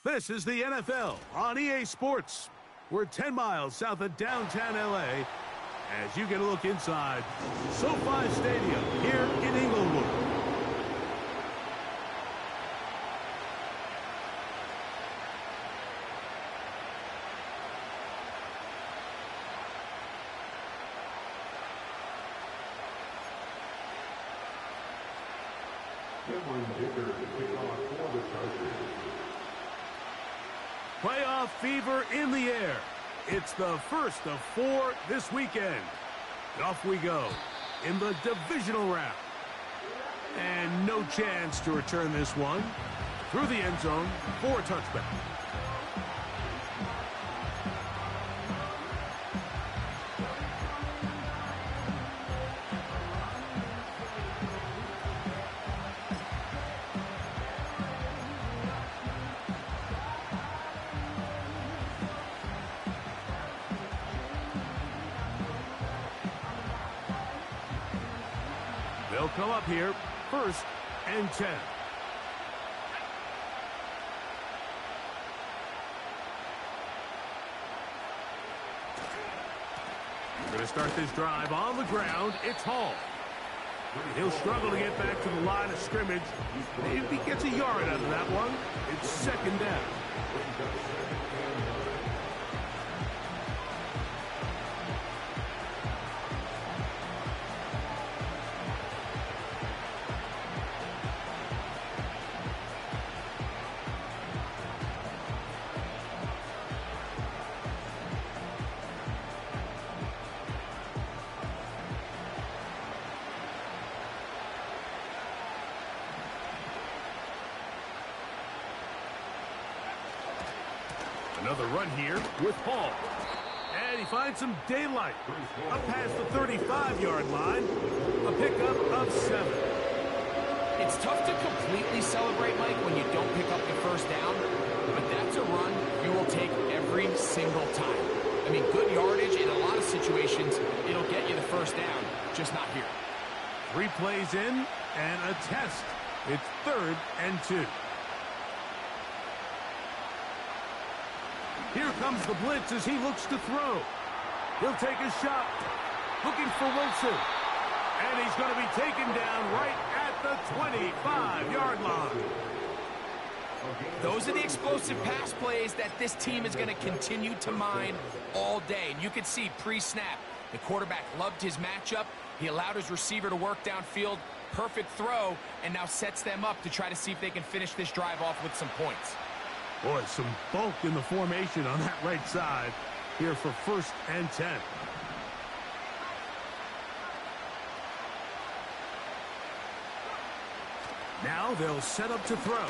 This is the NFL on EA Sports. We're 10 miles south of downtown LA as you get a look inside SoFi Stadium here in Inglewood. Playoff fever in the air. It's the first of 4 this weekend. And off we go in the divisional round. And no chance to return this one. Through the end zone for a touchback. They'll come up here, 1st and 10. Going to start this drive on the ground. It's Hall. He'll struggle to get back to the line of scrimmage. If he gets a yard out of that one, it's 2nd down. Another run here with Hall. And he finds some daylight. Up past the 35-yard line. A pickup of 7. It's tough to completely celebrate, Mike, when you don't pick up the first down. But that's a run you will take every single time. I mean, good yardage in a lot of situations. It'll get you the first down, just not here. 3 plays in and a test. It's 3rd and 2. Here comes the blitz as he looks to throw. He'll take a shot. Looking for Wilson. And he's going to be taken down right at the 25-yard line. Those are the explosive pass plays that this team is going to continue to mine all day. And you can see pre-snap, the quarterback loved his matchup. He allowed his receiver to work downfield. Perfect throw, and now sets them up to try to see if they can finish this drive off with some points. Boy, some bulk in the formation on that right side here for 1st and 10. Now they'll set up to throw.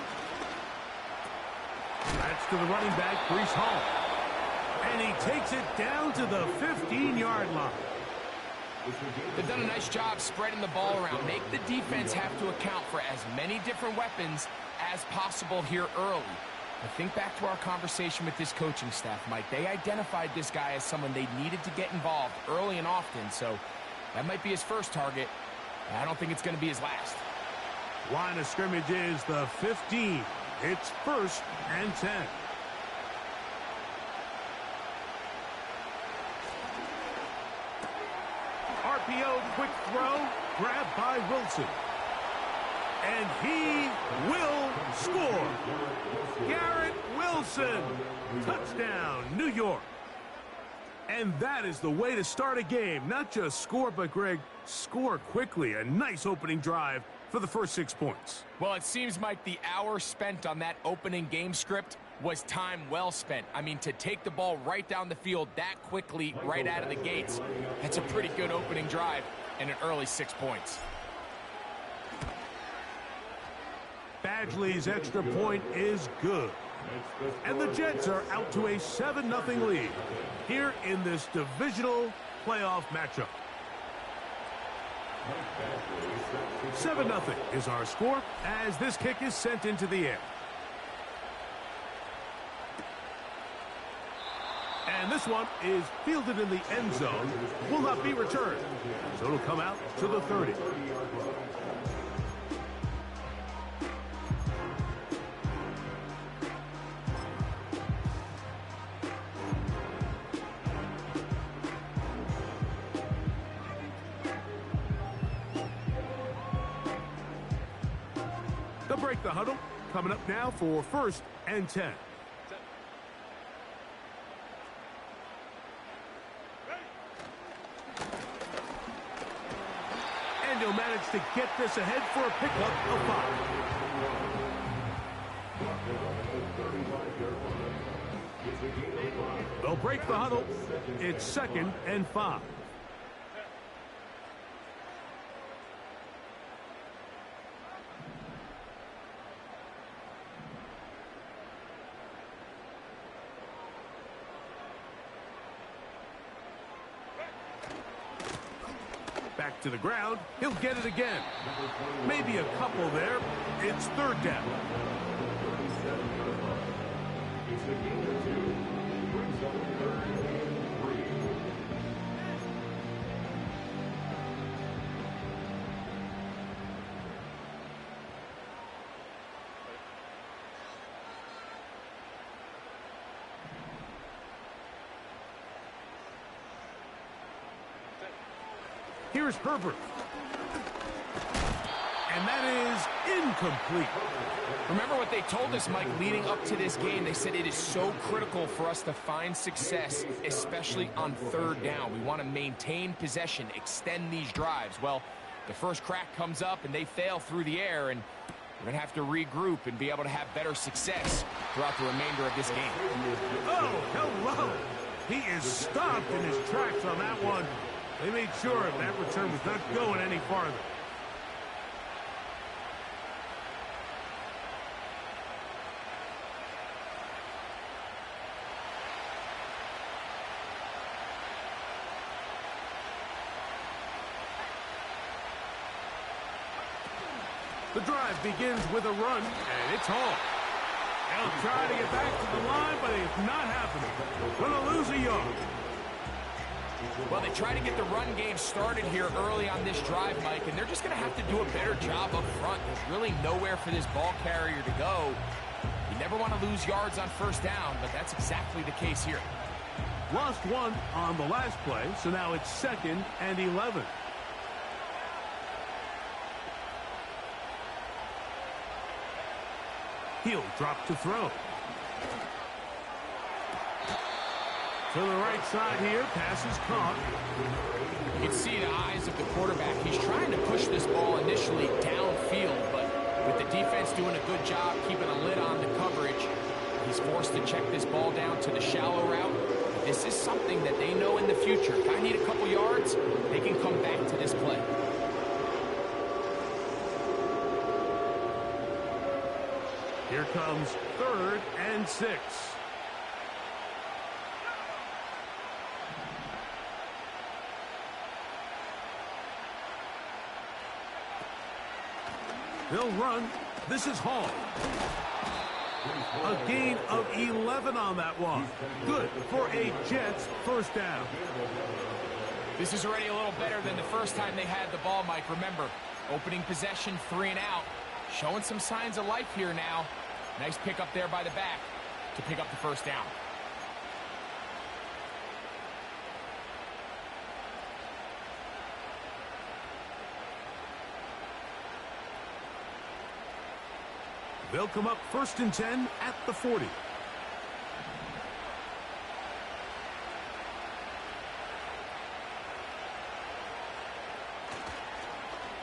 That's to the running back, Breece Hall. And he takes it down to the 15-yard line. They've done a nice job spreading the ball around. Make the defense have to account for as many different weapons as possible here early. I think back to our conversation with this coaching staff, Mike. They identified this guy as someone they needed to get involved early and often, so that might be his first target. I don't think it's going to be his last. Line of scrimmage is the 15. It's 1st and 10. RPO quick throw, grabbed by Wilson. And he will score. Garrett Wilson. Touchdown, New York. And that is the way to start a game. Not just score, but, Greg, score quickly. A nice opening drive for the first 6 points. Well, it seems like the hour spent on that opening game script was time well spent. I mean, to take the ball right down the field that quickly right out of the gates, that's a pretty good opening drive and an early 6 points. Badgley's extra point is good. And the Jets are out to a 7-0 lead here in this divisional playoff matchup. 7-0 is our score as this kick is sent into the air. And this one is fielded in the end zone, will not be returned. So it'll come out to the 30. They'll break the huddle. Coming up now for 1st and 10. And he'll manage to get this ahead for a pickup of 5. They'll break the huddle. It's 2nd and 5. Back to the ground. He'll get it again. Maybe a couple there. It's 3rd down. Here's Herbert. And that is incomplete. Remember what they told us, Mike, leading up to this game. They said it is so critical for us to find success, especially on 3rd down. We want to maintain possession, extend these drives. Well, the first crack comes up and they fail through the air, and we're going to have to regroup and be able to have better success throughout the remainder of this game. Oh, hello. He is stopped in his tracks on that one. They made sure that return was not going any farther. The drive begins with a run, and it's home. They'll try to get back to the line, but it's not happening. Gonna lose a yard. Well, they try to get the run game started here early on this drive, Mike, and they're just going to have to do a better job up front. There's really nowhere for this ball carrier to go. You never want to lose yards on 1st down, but that's exactly the case here. Lost 1 on the last play, so now it's 2nd and 11. He'll drop to throw. To the right side here, pass is caught. You can see the eyes of the quarterback. He's trying to push this ball initially downfield, but with the defense doing a good job keeping a lid on the coverage, he's forced to check this ball down to the shallow route. This is something that they know in the future. If I need a couple yards, they can come back to this play. Here comes 3rd and 6. They'll run. This is Hall. A gain of 11 on that one. Good for a Jets 1st down. This is already a little better than the first time they had the ball, Mike. Remember, opening possession, 3 and out. Showing some signs of life here now. Nice pick up there by the back to pick up the 1st down. They'll come up 1st and 10 at the 40.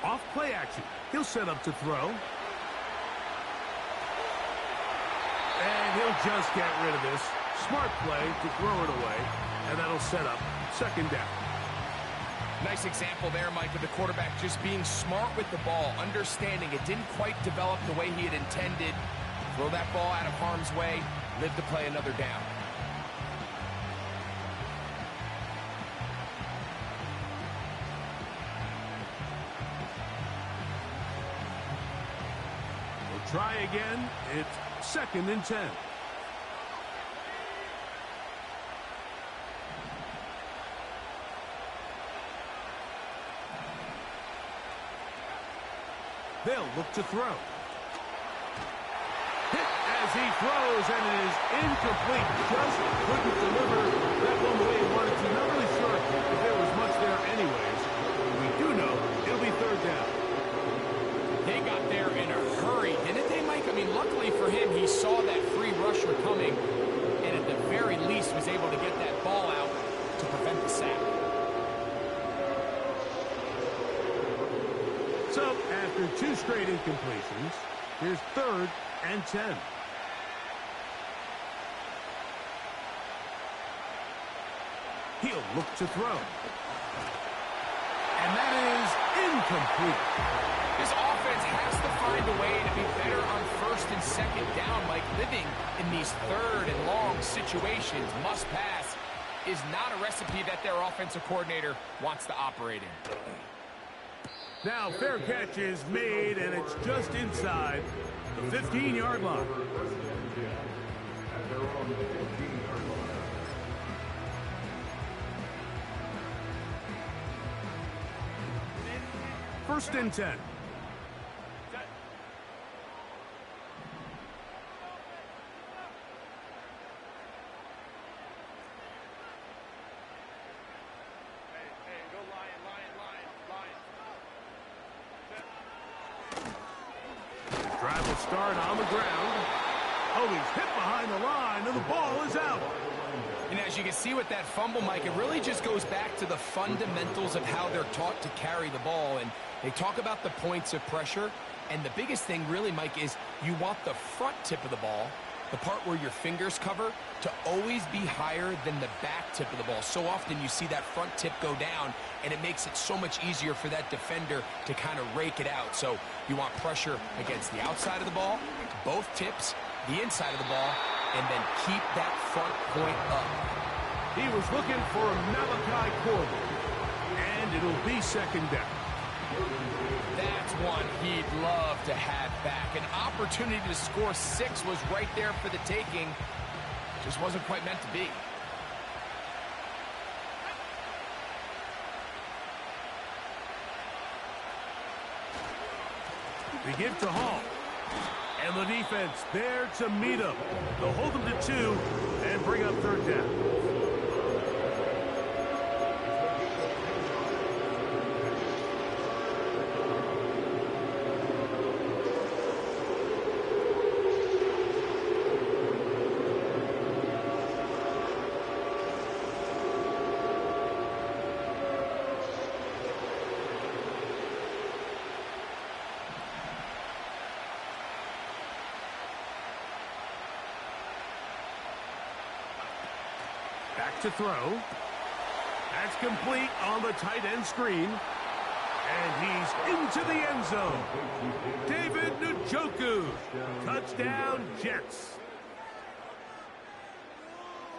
Off play action. He'll set up to throw. And he'll just get rid of this. Smart play to throw it away. And that'll set up 2nd down. Nice example there, Mike, of the quarterback just being smart with the ball, understanding it didn't quite develop the way he had intended. Throw that ball out of harm's way, live to play another down. We'll try again. It's 2nd and 10. They'll look to throw. Hit as he throws, and it is incomplete. Just couldn't deliver that one the way he wanted to. Not really sure if there was much there anyways. We do know it'll be 3rd down. They got there in a hurry, didn't they? saw that free rusher coming, and at the very least was able to get that ball out to prevent the sack. So, after 2 straight incompletions, here's 3rd and 10. He'll look to throw. And that is incomplete. This offense has to find a way to be better on 1st and 2nd down, like living in these 3rd and long situations. Must pass is not a recipe that their offensive coordinator wants to operate in. Now, fair catch is made, and it's just inside the 15-yard line. First and 10. Drive will start on the ground. Oh, he's hit behind the line, and the ball is out. And as you can see with that fumble, Mike, it really just goes back to the fundamentals of how they're taught to carry the ball. And they talk about the points of pressure. And the biggest thing really, Mike, is you want the front tip of the ball, the part where your fingers cover, to always be higher than the back tip of the ball. So often you see that front tip go down, and it makes it so much easier for that defender to kind of rake it out. So you want pressure against the outside of the ball, both tips, the inside of the ball, and then keep that front point up. He was looking for Malachi Corbin, and it'll be 2nd down. That's one he'd love to have back. An opportunity to score 6 was right there for the taking. Just wasn't quite meant to be. They give to Hall. And the defense there to meet him. They'll hold him to 2 and bring up 3rd down. Back to throw. That's complete on the tight end screen. And he's into the end zone. David Njoku. Touchdown, Jets.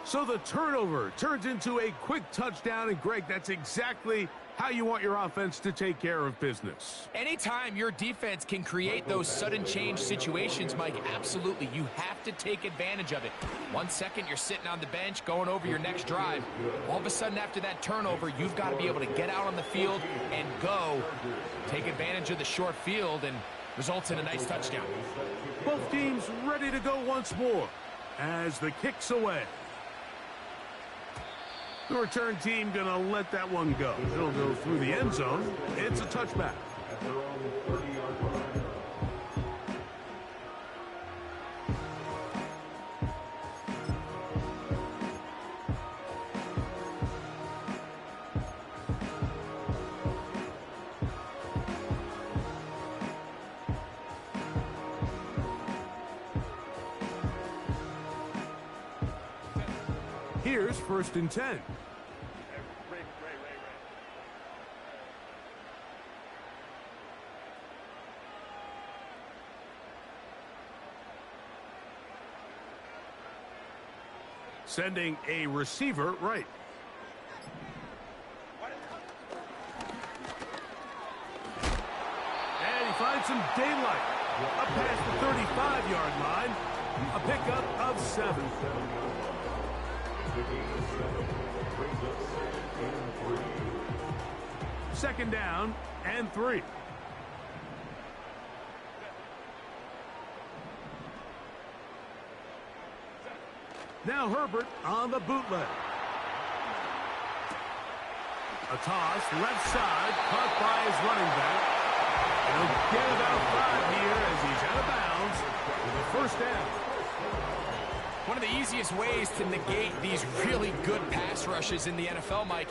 So the turnover turns into a quick touchdown. And, Greg, that's exactly how you want your offense to take care of business. Anytime your defense can create those sudden change situations, Mike, absolutely, you have to take advantage of it. 1 second, you're sitting on the bench, going over your next drive. All of a sudden, after that turnover, you've got to be able to get out on the field and go. Take advantage of the short field and results in a nice touchdown. Both teams ready to go once more as the kick's away. The return team going to let that one go. It'll go through the end zone. It's a touchback. Here's 1st and 10. Sending a receiver right. And he finds some daylight. Up past the 35-yard line. A pickup of 7. Second down and 3. Now Herbert on the bootleg. A toss, left side, caught by his running back. He'll get about 5 here as he's out of bounds with a 1st down. One of the easiest ways to negate these really good pass rushes in the NFL, Mike,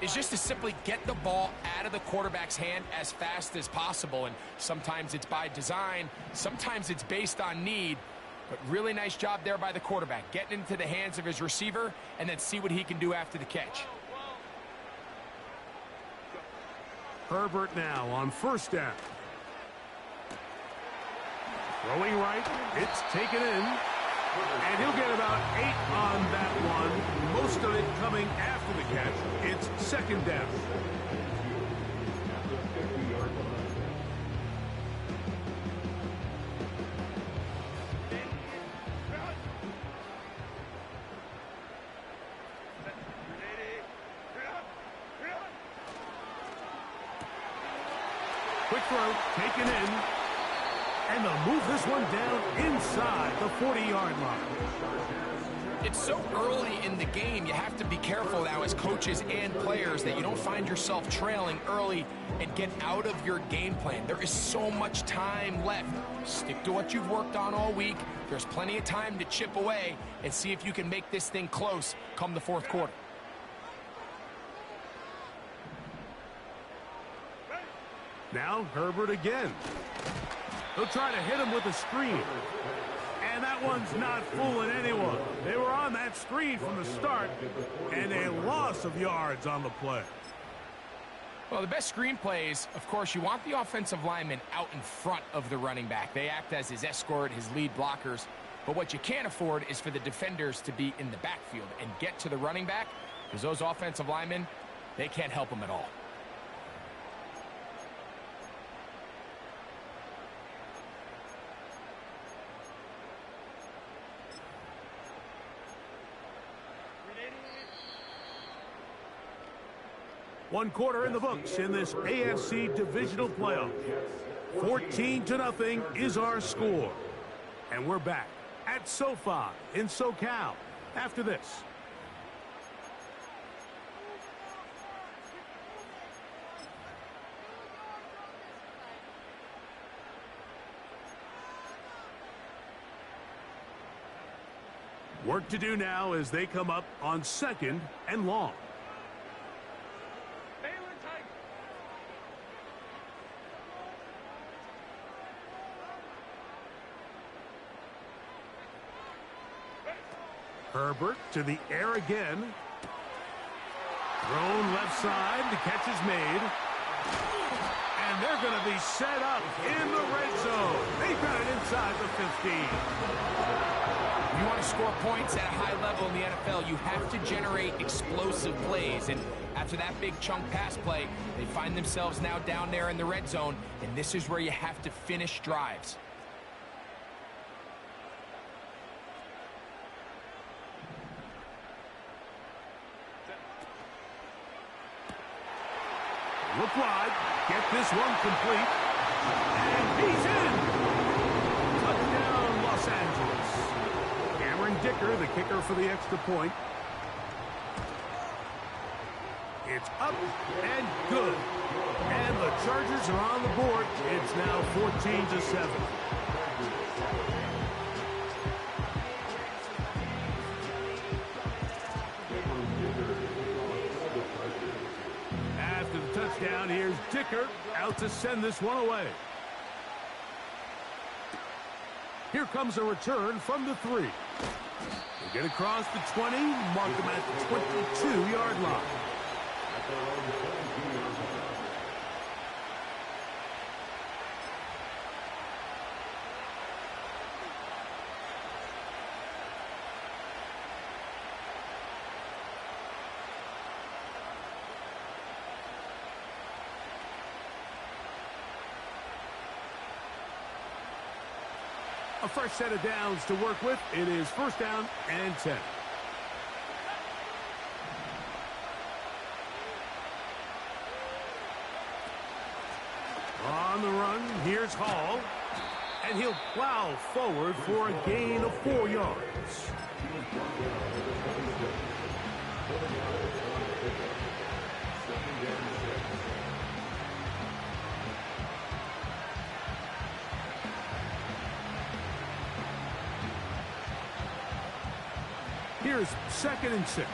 is just to simply get the ball out of the quarterback's hand as fast as possible. And sometimes it's by design, sometimes it's based on need. But really nice job there by the quarterback, getting into the hands of his receiver and then see what he can do after the catch. Herbert now on first down. Throwing right, it's taken in. And he'll get about 8 on that one. Most of it coming after the catch. It's second down. Quick throw, taken in. And they'll move this one down inside the 40-yard line. It's so early in the game, you have to be careful now as coaches and players that you don't find yourself trailing early and get out of your game plan. There is so much time left. Stick to what you've worked on all week. There's plenty of time to chip away and see if you can make this thing close come the fourth quarter. Now Herbert again. They'll try to hit him with a screen. And that one's not fooling anyone. They were on that screen from the start, and a loss of yards on the play. Well, the best screen plays, of course, you want the offensive lineman out in front of the running back. They act as his escort, his lead blockers. But what you can't afford is for the defenders to be in the backfield and get to the running back, because those offensive linemen, they can't help him at all. One quarter in the books in this AFC divisional playoff. 14-0 is our score. And we're back at SoFi in SoCal after this. Work to do now as they come up on 2nd and long. Herbert to the air again. Thrown left side. The catch is made. And they're going to be set up in the red zone. They've got it inside the 15. You want to score points at a high level in the NFL, you have to generate explosive plays. And after that big chunk pass play, they find themselves now down there in the red zone. And this is where you have to finish drives. Look wide. Get this one complete. And he's in. Touchdown, Los Angeles. Cameron Dicker, the kicker for the extra point. It's up and good. And the Chargers are on the board. It's now 14-7. Touchdown. Here's Dicker out to send this one away. Here comes a return from the 3. They get across the 20, mark them at the 22-yard line. A fresh set of downs to work with. It is 1st down and 10. On the run, here's Hall. And he'll plow forward for a gain of 4 yards. here's 2nd and 6.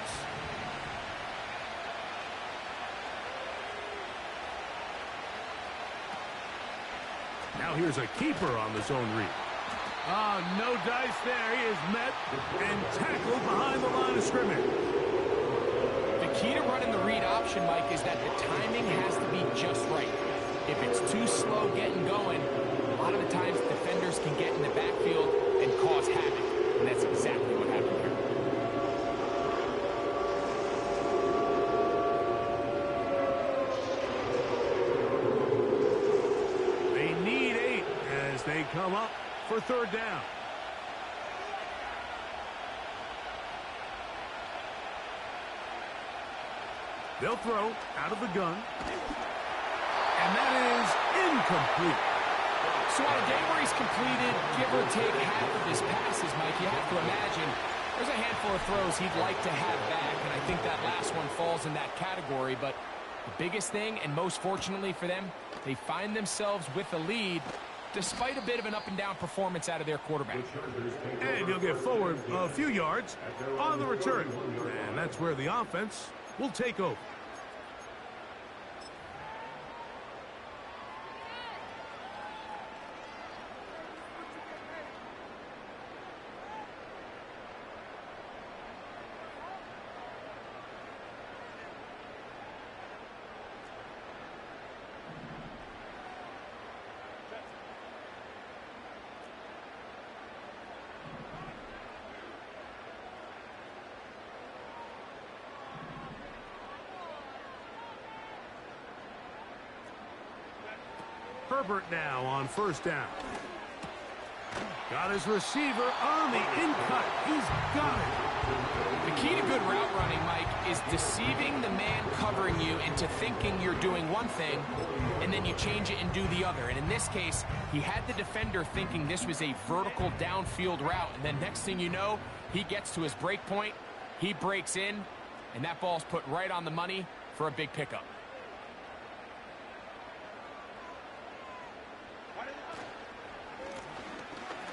Now here's a keeper on the zone read. No dice there. He is met and tackled behind the line of scrimmage. The key to running the read option, Mike, is that the timing has to be just right. If it's too slow getting going, a lot of the times defenders can get in the backfield and cause havoc. And that's exactly what happened here. They need 8 as they come up for 3rd down. They'll throw out of the gun. And that is incomplete. So on a day where he's completed, give or take half of his passes, Mike, you have to imagine there's a handful of throws he'd like to have back, and I think that last one falls in that category. But the biggest thing, and most fortunately for them, they find themselves with the lead despite a bit of an up-and-down performance out of their quarterback. And he'll get forward a few yards on the return. And that's where the offense will take over. Herbert now on 1st down. Got his receiver on the in-cut. He's got it. The key to good route running, Mike, is deceiving the man covering you into thinking you're doing one thing, and then you change it and do the other. And in this case, he had the defender thinking this was a vertical downfield route, and then next thing you know, he gets to his break point, he breaks in, and that ball's put right on the money for a big pickup.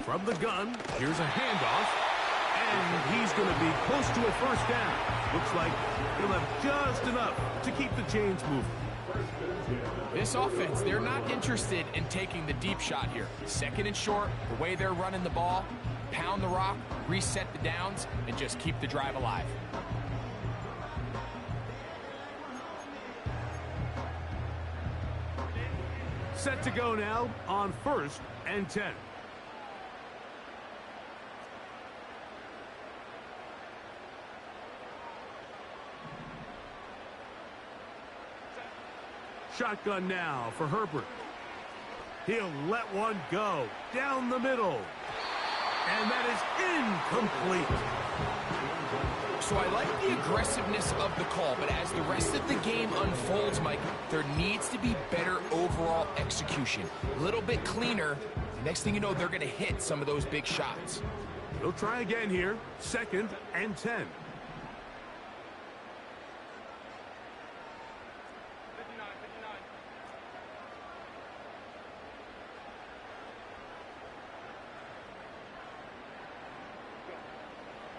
From the gun, here's a handoff, and he's going to be close to a 1st down. Looks like he'll have just enough to keep the chains moving. This offense, they're not interested in taking the deep shot here. 2nd and short, the way they're running the ball, pound the rock, reset the downs, and just keep the drive alive. Set to go now on 1st and 10. Shotgun now for Herbert. He'll let one go down the middle. And that is incomplete. So I like the aggressiveness of the call, but as the rest of the game unfolds, Mike, there needs to be better overall execution. A little bit cleaner. Next thing you know, they're going to hit some of those big shots. They'll try again here. 2nd and 10.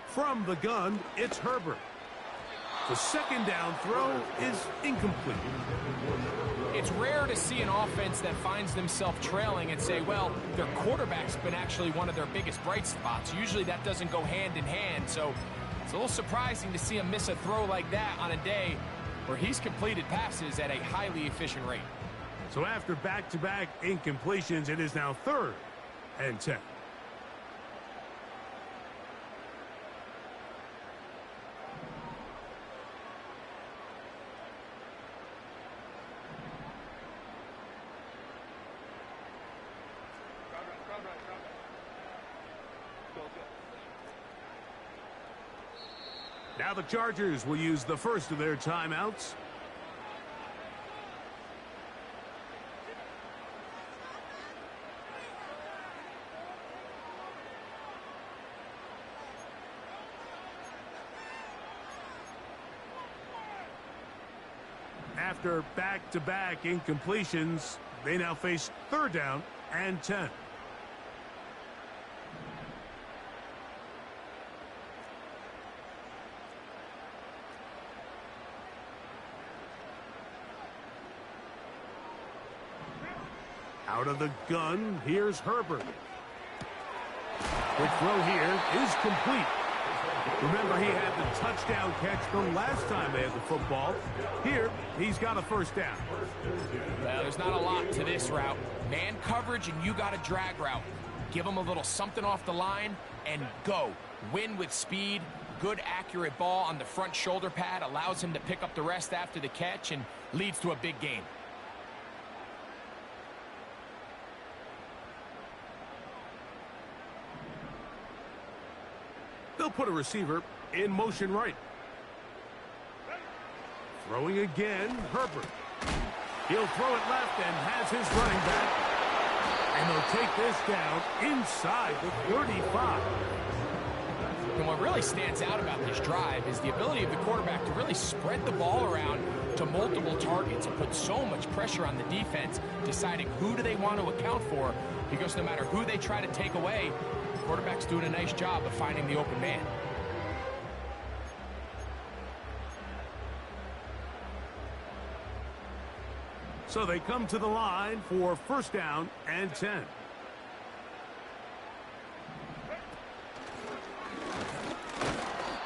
From the gun, it's Herbert. The 2nd down throw is incomplete. It's rare to see an offense that finds themselves trailing and say, well, their quarterback's been actually one of their biggest bright spots. Usually that doesn't go hand in hand, so it's a little surprising to see him miss a throw like that on a day where he's completed passes at a highly efficient rate. So after back-to-back incompletions, it is now 3rd and 10. Now the Chargers will use the first of their timeouts. After back-to-back incompletions, they now face 3rd down and 10. Out of the gun, here's Herbert. Quick throw here is complete. Remember, he had the touchdown catch the last time they had the football. Here, he's got a first down. Well, there's not a lot to this route. Man coverage, and you got a drag route. Give him a little something off the line, and go. Win with speed. Good, accurate ball on the front shoulder pad. Allows him to pick up the rest after the catch, and leads to a big gain. They'll put a receiver in motion right. Throwing again, Herbert. He'll throw it left and has his running back. And they'll take this down inside the 35. And what really stands out about this drive is the ability of the quarterback to really spread the ball around to multiple targets and put so much pressure on the defense, deciding who do they want to account for, because no matter who they try to take away, the quarterback's doing a nice job of finding the open man. So they come to the line for first down and 10.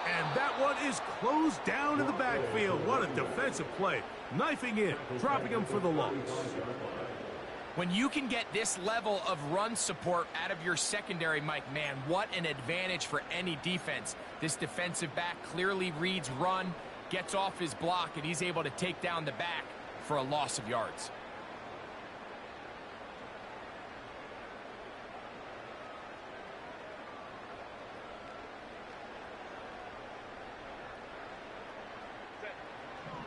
And that one is closed down in the backfield. What a defensive play. Knifing in, dropping him for the loss. When you can get this level of run support out of your secondary, Mike, man, what an advantage for any defense. This defensive back clearly reads run, gets off his block, and he's able to take down the back for a loss of yards.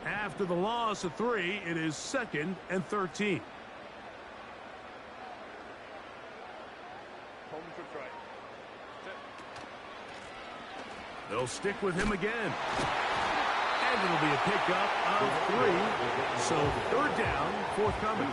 After the loss of 3, it is 2nd and 13. They'll stick with him again. And it'll be a pickup of 3. So 3rd down, forthcoming.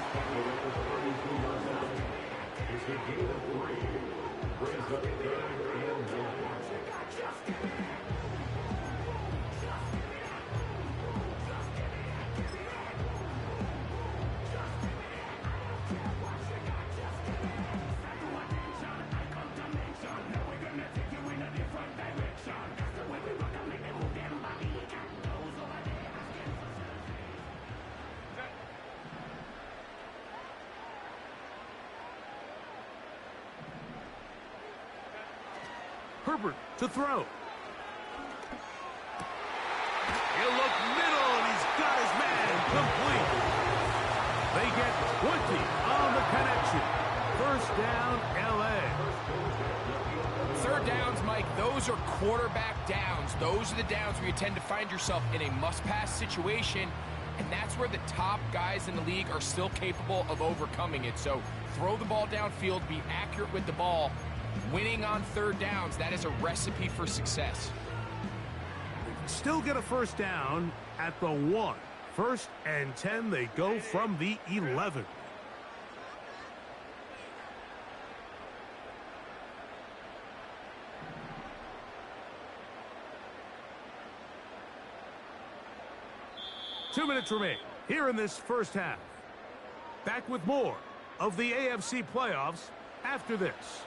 Herbert to throw. He'll look middle, and he's got his man complete. They get 20 on the connection. First down, L.A. 3rd downs, Mike, those are quarterback downs. Those are the downs where you tend to find yourself in a must-pass situation, and that's where the top guys in the league are still capable of overcoming it. So throw the ball downfield, be accurate with the ball. Winning on 3rd downs, that is a recipe for success. They can still get a first down at the 1. 1st and 10, they go from the 11. Two minutes remain here in this first half. Back with more of the AFC playoffs after this.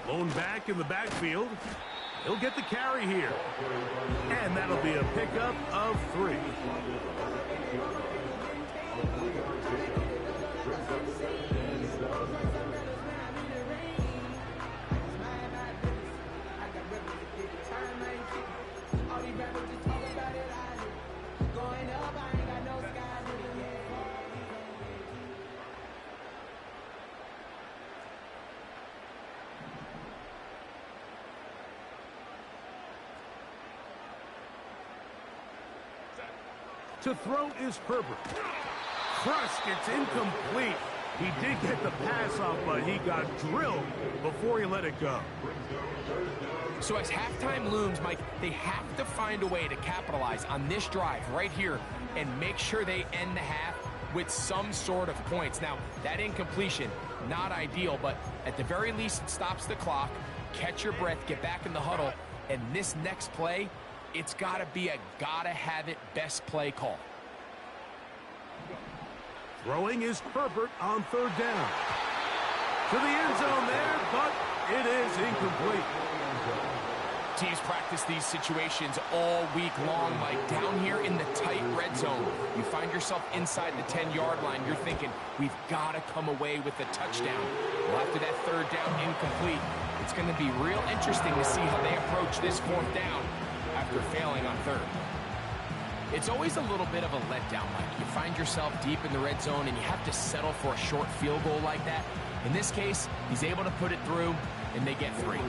Blown back in the backfield. He'll get the carry here. And that'll be a pickup of 3. To throw is Herbert. crushed. It's incomplete. He did get the pass off, but he got drilled before he let it go. So as halftime looms, Mike, they have to find a way to capitalize on this drive right here and make sure they end the half with some sort of points. Now, that incompletion, not ideal, but at the very least, it stops the clock. Catch your breath, get back in the huddle, and this next play, it's got to be a gotta-have-it best play call. Throwing is Herbert on third down. To the end zone there, but it is incomplete. Teams practice these situations all week long, Mike. Down here in the tight red zone, you find yourself inside the 10-yard line. You're thinking, we've got to come away with a touchdown. Well, after that third down incomplete, it's going to be real interesting to see how they approach this fourth down after failing on third. It's always a little bit of a letdown, Mike. You find yourself deep in the red zone and you have to settle for a short field goal like that. In this case, he's able to put it through, and they get 3.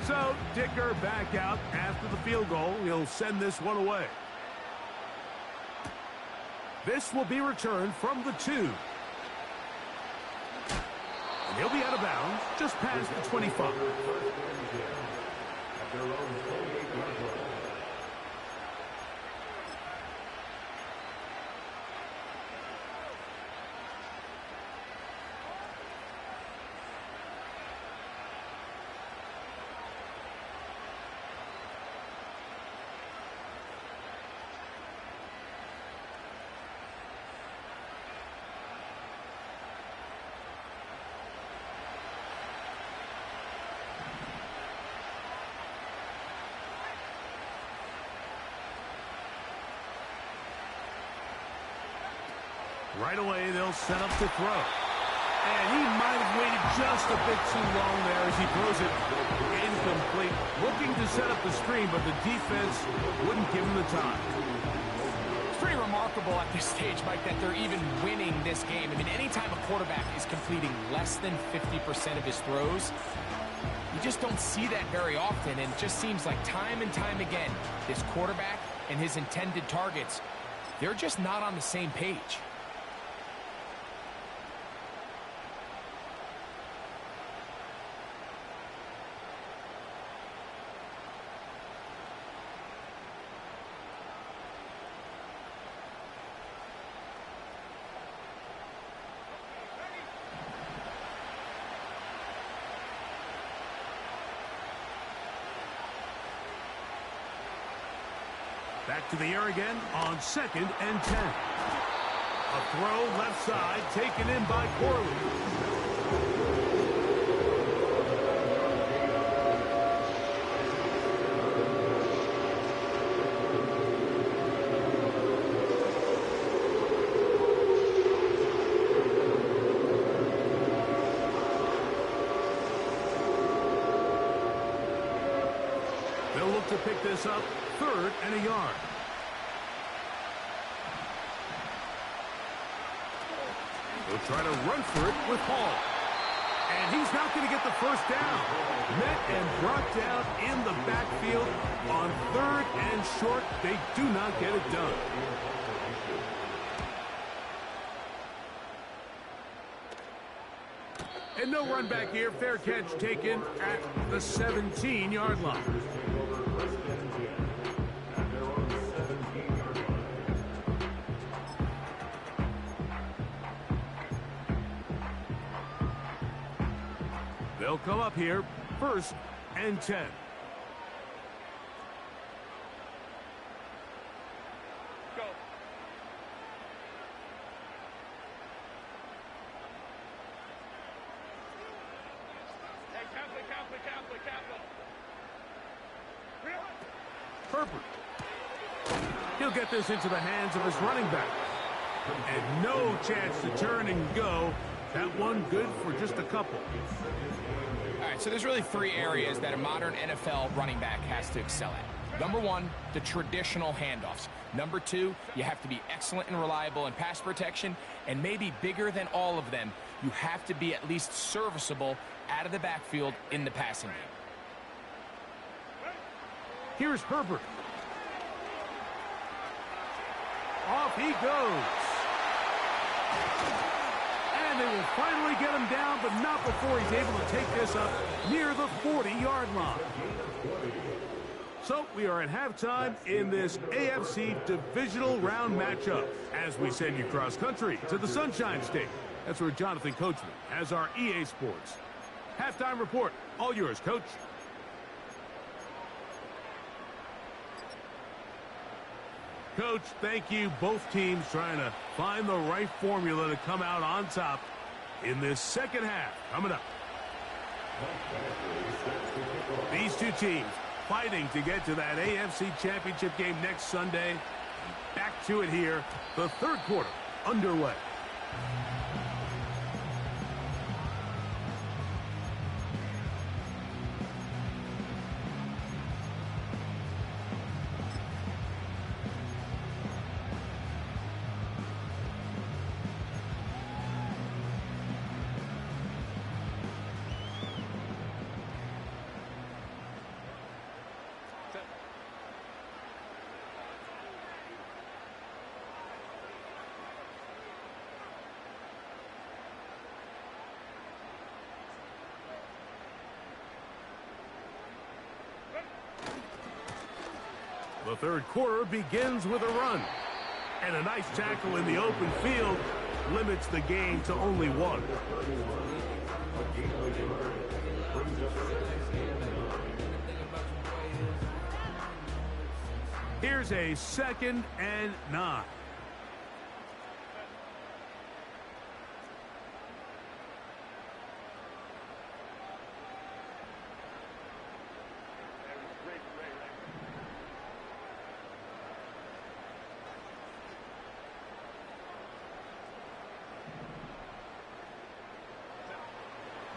So, Dicker back out after the field goal. He'll send this one away. This will be returned from the 2. And he'll be out of bounds just past the 25. Right away, they'll set up to throw. And he might have waited just a bit too long there as he throws it incomplete. Looking to set up the screen, but the defense wouldn't give him the time. It's pretty remarkable at this stage, Mike, that they're even winning this game. I mean, anytime a quarterback is completing less than 50% of his throws, you just don't see that very often. And it just seems like time and time again, this quarterback and his intended targets, they're just not on the same page. Back to the air again on 2nd and 10. A throw left side taken in by Corley. They'll look to pick this up. 3rd and a yard. They'll try to run for it with Hall. And he's not going to get the first down. Met and brought down in the backfield on 3rd and short. They do not get it done. And no run back here. Fair catch taken at the 17-yard line. They'll come up here, 1st and 10. Go. Herbert. He'll get this into the hands of his running back. And no chance to turn and go. That one good for just a couple. All right, so there's really 3 areas that a modern NFL running back has to excel at. Number 1, the traditional handoffs. Number 2, you have to be excellent and reliable in pass protection. And maybe bigger than all of them, you have to be at least serviceable out of the backfield in the passing game. Here's Herbert. Off he goes. And they will finally get him down, but not before he's able to take this up near the 40-yard line. So we are at halftime in this AFC divisional round matchup as we send you cross-country to the Sunshine State. That's where Jonathan Coachman has our EA Sports halftime report. All yours, Coach. Coach, thank you. Both teams trying to find the right formula to come out on top in this second half. Coming up. These two teams fighting to get to that AFC Championship game next Sunday. Back to it here. The third quarter underway. The third quarter begins with a run. And a nice tackle in the open field limits the game to only one. Here's a 2nd and 9.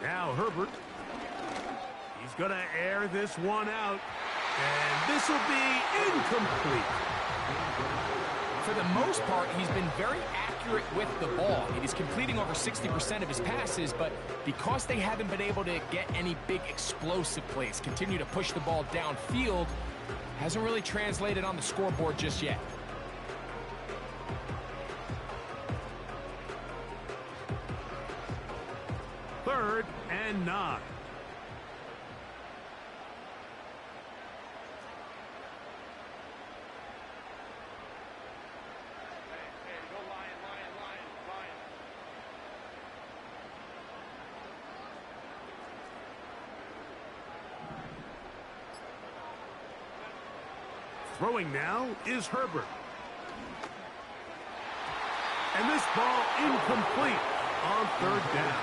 Now Herbert. He's going to air this one out. And this will be incomplete. For the most part, he's been very accurate with the ball. He's completing over 60% of his passes, but because they haven't been able to get any big explosive plays, continue to push the ball downfield, hasn't really translated on the scoreboard just yet. Third and 9. Throwing now is Herbert. And this ball incomplete on 3rd down.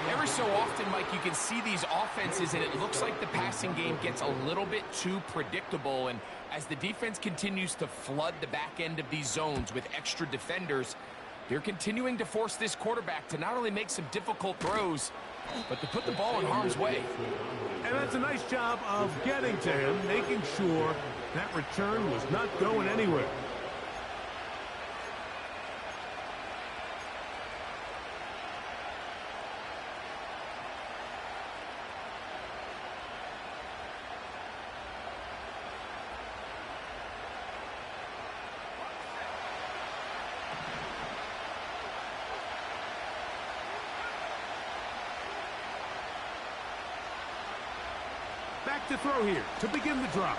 Every so often, Mike, you can see these offenses, and it looks like the passing game gets a little bit too predictable. And as the defense continues to flood the back end of these zones with extra defenders, they're continuing to force this quarterback to not only make some difficult throws, but to put the ball in harm's way. And that's a nice job of getting to him, making sure that return was not going anywhere. Back to throw here to begin the drop.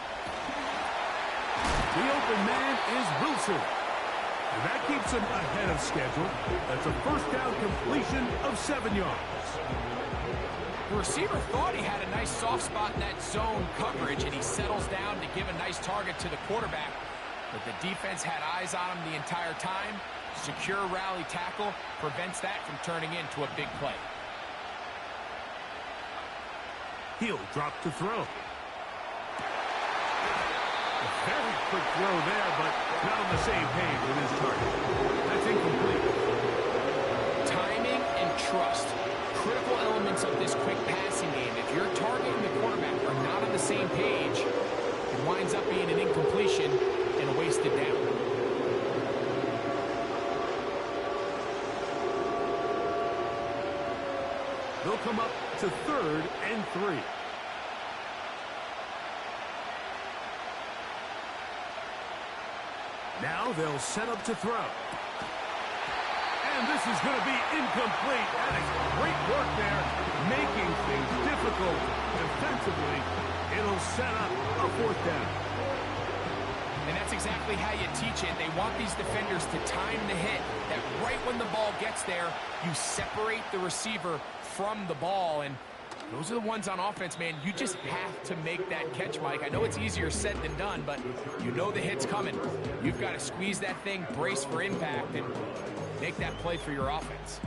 The open man is Wilson. And that keeps him ahead of schedule. That's a first down completion of 7 yards. The receiver thought he had a nice soft spot in that zone coverage, and he settles down to give a nice target to the quarterback. But the defense had eyes on him the entire time. Secure rally tackle prevents that from turning into a big play. He'll drop to throw. A very quick throw there, but not on the same page with his target. That's incomplete. Timing and trust. Critical elements of this quick passing game. If your target and the quarterback are not on the same page, it winds up being an incompletion and a wasted down. They'll come up to 3rd and 3. Now they'll set up to throw. And this is going to be incomplete. That is great work there, making things difficult defensively. It'll set up a fourth down. And that's exactly how you teach it. They want these defenders to time the hit, that right when the ball gets there, you separate the receiver from the ball. And those are the ones on offense, man. You just have to make that catch, Mike. I know it's easier said than done, but you know the hit's coming. You've got to squeeze that thing, brace for impact, and make that play for your offense.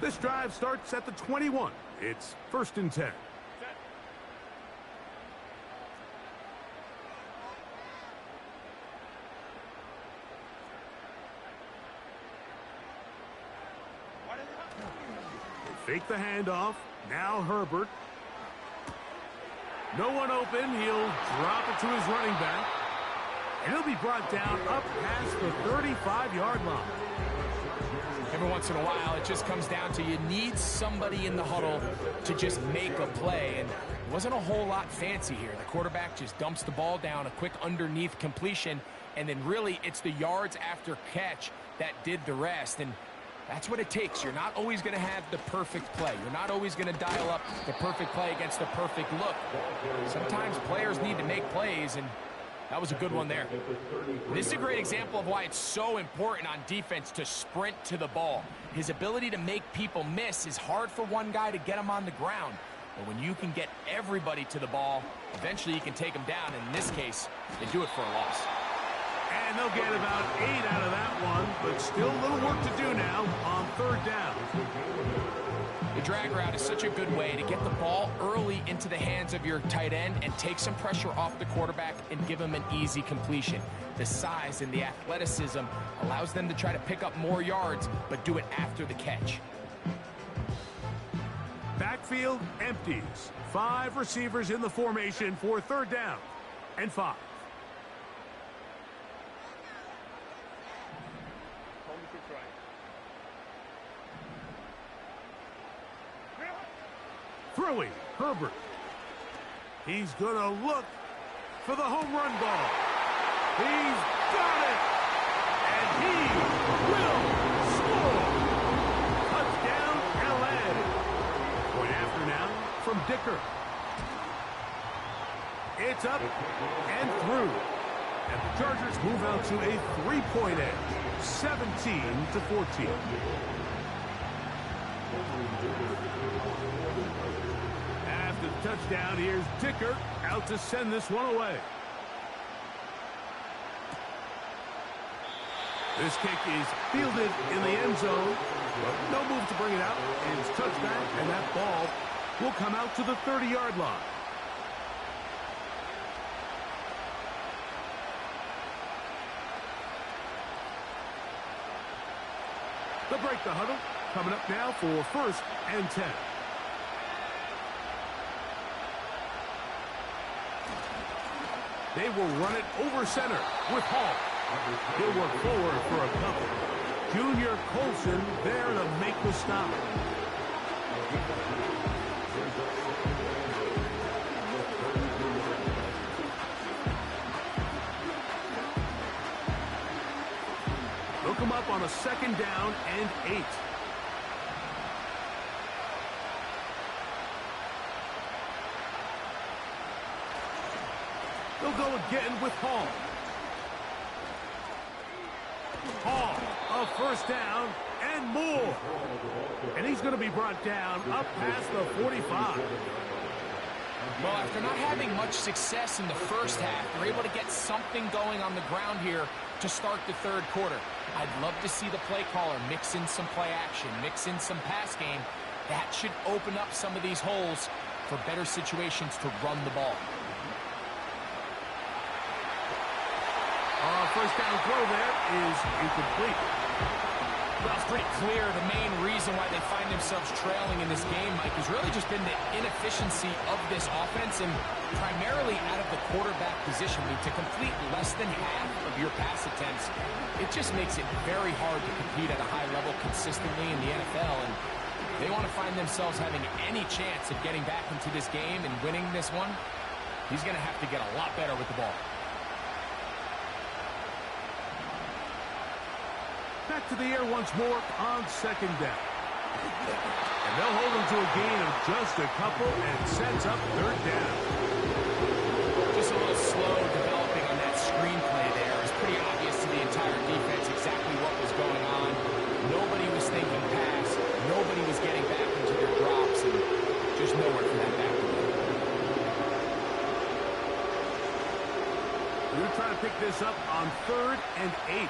This drive starts at the 21. It's 1st and 10. They fake the handoff. Now Herbert. No one open. He'll drop it to his running back. And he'll be brought down up past the 35-yard line. Every once in a while, it just comes down to you need somebody in the huddle to just make a play. And it wasn't a whole lot fancy here. The quarterback just dumps the ball down, a quick underneath completion, and then really it's the yards after catch that did the rest. And that's what it takes. You're not always going to have the perfect play. You're not always going to dial up the perfect play against the perfect look. Sometimes players need to make plays, and that was a good one there. This is a great example of why it's so important on defense to sprint to the ball. His ability to make people miss is hard for one guy to get him on the ground. But when you can get everybody to the ball, eventually you can take them down. And in this case, they do it for a loss. And they'll get about 8 out of that one, but still a little work to do now on 3rd down. The drag route is such a good way to get the ball early into the hands of your tight end and take some pressure off the quarterback and give him an easy completion. The size and the athleticism allows them to try to pick up more yards, but do it after the catch. Backfield empties. 5 receivers in the formation for 3rd down and 5. Throwing, Herbert. He's going to look for the home run ball. He's got it! And he will score! Touchdown, LA. Point after now from Dicker. It's up and through. And the Chargers move out to a 3-point edge, 17-14. After the touchdown, here's Dicker out to send this one away. This kick is fielded in the end zone, but no move to bring it out. It's touchback, and that ball will come out to the 30-yard line. They'll break the huddle. Coming up now for 1st and 10. They will run it over center with Hall. He'll work forward for a couple. Junior Colson there to make the stop. They'll come up on a 2nd down and 8. They'll go again with Hall. Hall, a 1st down and more. And he's going to be brought down up past the 45. Well, after not having much success in the first half, they're able to get something going on the ground here to start the 3rd quarter. I'd love to see the play caller mix in some play action, mix in some pass game. That should open up some of these holes for better situations to run the ball. 1st down throw there is incomplete. Well, it's pretty clear the main reason why they find themselves trailing in this game, Mike, has really just been the inefficiency of this offense and primarily out of the quarterback position. I mean, to complete less than half of your pass attempts, it just makes it very hard to compete at a high level consistently in the NFL. And they want to find themselves having any chance of getting back into this game and winning this one. He's going to have to get a lot better with the ball. Back to the air once more on second down. And they'll hold him to a gain of just a couple and sets up third down. Just a little slow developing on that screenplay there. It's pretty obvious to the entire defense exactly what was going on. Nobody was thinking pass. Nobody was getting back into their drops, and just nowhere for that back to go. We're going to try to pick this up on 3rd and 8.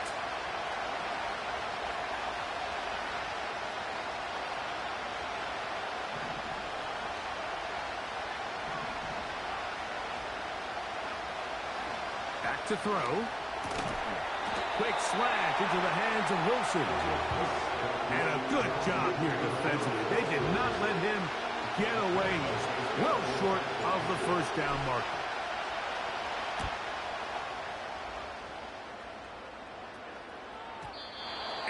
Back to throw. Quick slant into the hands of Wilson. And a good job here defensively. They did not let him get away. He's well short of the first down marker.